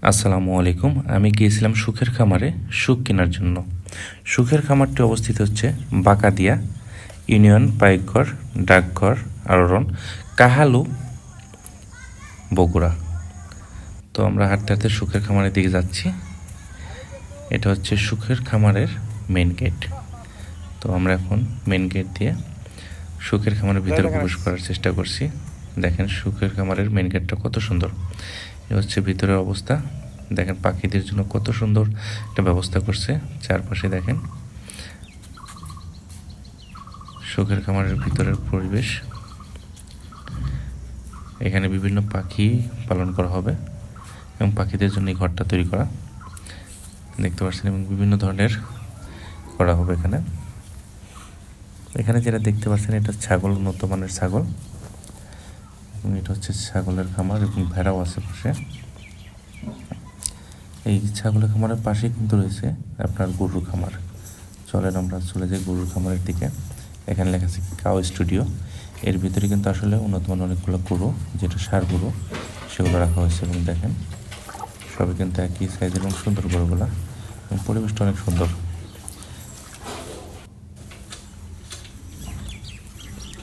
আসসালামু আলাইকুম। আমি গিয়েছিলাম সুখের খামারে সুখ কেনার জন্য। সুখের খামারটি অবস্থিত হচ্ছে বাঁকাদিয়া ইউনিয়ন পাইকঘর ডাকঘর আররন কাহালু বগুড়া। তো আমরা হাঁটতে হাঁটতে সুখের খামারের দিকে যাচ্ছি। এটা হচ্ছে সুখের খামারের মেন গেট। তো আমরা এখন মেন গেট দিয়ে সুখের খামারের ভিতরে প্রবেশ করার চেষ্টা করছি। দেখেন সুখের খামারের মেন গেটটা কত সুন্দর। এ হচ্ছে ভিতরের অবস্থা। দেখেন পাখিদের জন্য কত সুন্দর একটা ব্যবস্থা করছে। চারপাশে দেখেন সুখের খামারের ভিতরের পরিবেশ। এখানে বিভিন্ন পাখি পালন করা হবে এবং পাখিদের জন্য এই ঘরটা তৈরি করা দেখতে পাচ্ছেন, এবং বিভিন্ন ধরনের করা হবে এখানে। এখানে যেটা দেখতে পাচ্ছেন এটা ছাগল, উন্নত মানের ছাগল, এবং এটা হচ্ছে ছাগলের খামার এবং ভেড়াও আছে পাশে। এই ছাগলের খামারের পাশেই কিন্তু রয়েছে আপনার গরুর খামার। চলেন আমরা চলে যাই গরুর খামারের দিকে। এখানে লেখা আছে কাউ স্টুডিও। এর ভিতরে কিন্তু আসলে উন্নত মানের অনেকগুলো গরু, যেটা ষাঁড় গরু, সেগুলো রাখা হয়েছে। এবং দেখেন সবই কিন্তু একই সাইজের এবং সুন্দর গরুগুলা, এবং পরিবেশটা অনেক সুন্দর।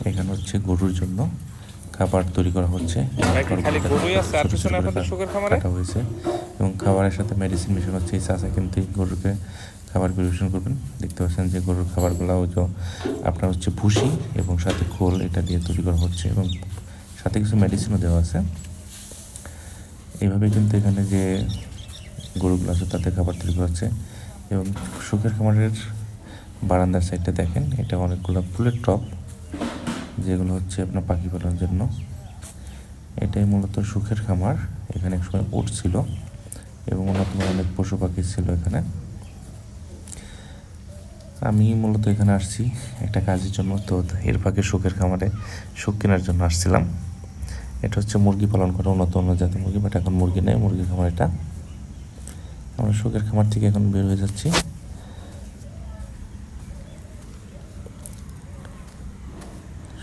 এখানে হচ্ছে গরুর জন্য খাবার তৈরি করা হচ্ছে, কাটা হয়েছে এবং খাবারের সাথে মেডিসিন মিশানো হচ্ছে। এই চাষা কিন্তু গরুকে খাবার পরিবেশন করবেন। দেখতে পাচ্ছেন যে গরুর খাবারগুলো আপনার হচ্ছে ভুসি এবং সাথে খোল, এটা দিয়ে তৈরি করা হচ্ছে এবং সাথে কিছু মেডিসিনও দেওয়া আছে। এইভাবে কিন্তু এখানে যে গরুগুলো আছে তাতে খাবার তৈরি করা হচ্ছে। এবং সুখের খামারের বারান্দার সাইডটা দেখেন, এটা অনেকগুলো ফুলের টব, যেগুলো হচ্ছে আপনার পাখি পালনের জন্য। এটাই মূলত সুখের খামার। এখানে এক সময় উট ছিল এবং অনেক পশু পাখি ছিল এখানে। আমি মূলত এখানে আসছি একটা কাজের জন্য। তো এর ফাঁকে সুখের খামারে সুখ কেনার জন্য আসছিলাম। এটা হচ্ছে মুরগি পালন করা, উন্নত জাতের মুরগি, বাট এখন মুরগি নেই, মুরগির খামার এটা। আমরা সুখের খামার থেকে এখন বের হয়ে যাচ্ছি।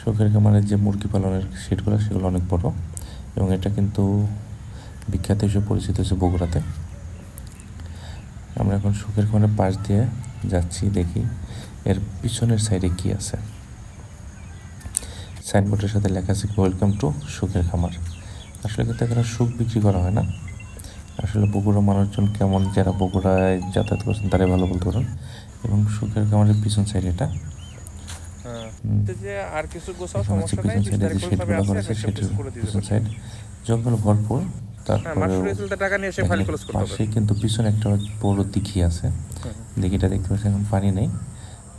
সুখের খামারের যে মুরগি পালনের শেডগুলো, সেগুলো অনেক বড় এবং এটা কিন্তু বিখ্যাত হিসেবে পরিচিত হচ্ছে বগুড়াতে। আমরা এখন সুখের খামারের পাশ দিয়ে যাচ্ছি, দেখি এর পিছনের সাইডে কি আছে। সাইনবোর্ডের সাথে লেখা আছে ওয়েলকাম টু সুখের খামার। আসলে কিন্তু এখানে সুখ বিক্রি করা হয় না। আসলে বগুড়া মানুষজন কেমন, যারা বগুড়ায় যাতায়াত করছেন তারাই ভালো বলতে পারেন। এবং সুখের খামারের পিছন সাইড এটা জঙ্গল ভরপুর। পাশে কিন্তু পিছনে একটা বড় দিঘি আছে। দিঘিটা দেখতে পাচ্ছি এখন পানি নেই।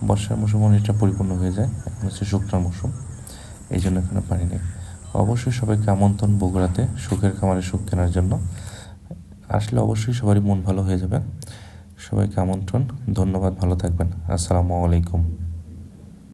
বর্ষার মৌসুম অনেকটা পরিপূর্ণ হয়ে যায়, এখন হচ্ছে শুকনার মৌসুম, এই জন্য এখানে পানি নেই। অবশ্যই সবাইকে আমন্ত্রণ বগুড়াতে সুখের খামারে সুখ কেনার জন্য। আসলে অবশ্যই সবারই মন ভালো হয়ে যাবে। সবাইকে আমন্ত্রণ। ধন্যবাদ, ভালো থাকবেন। আসসালামু আলাইকুম।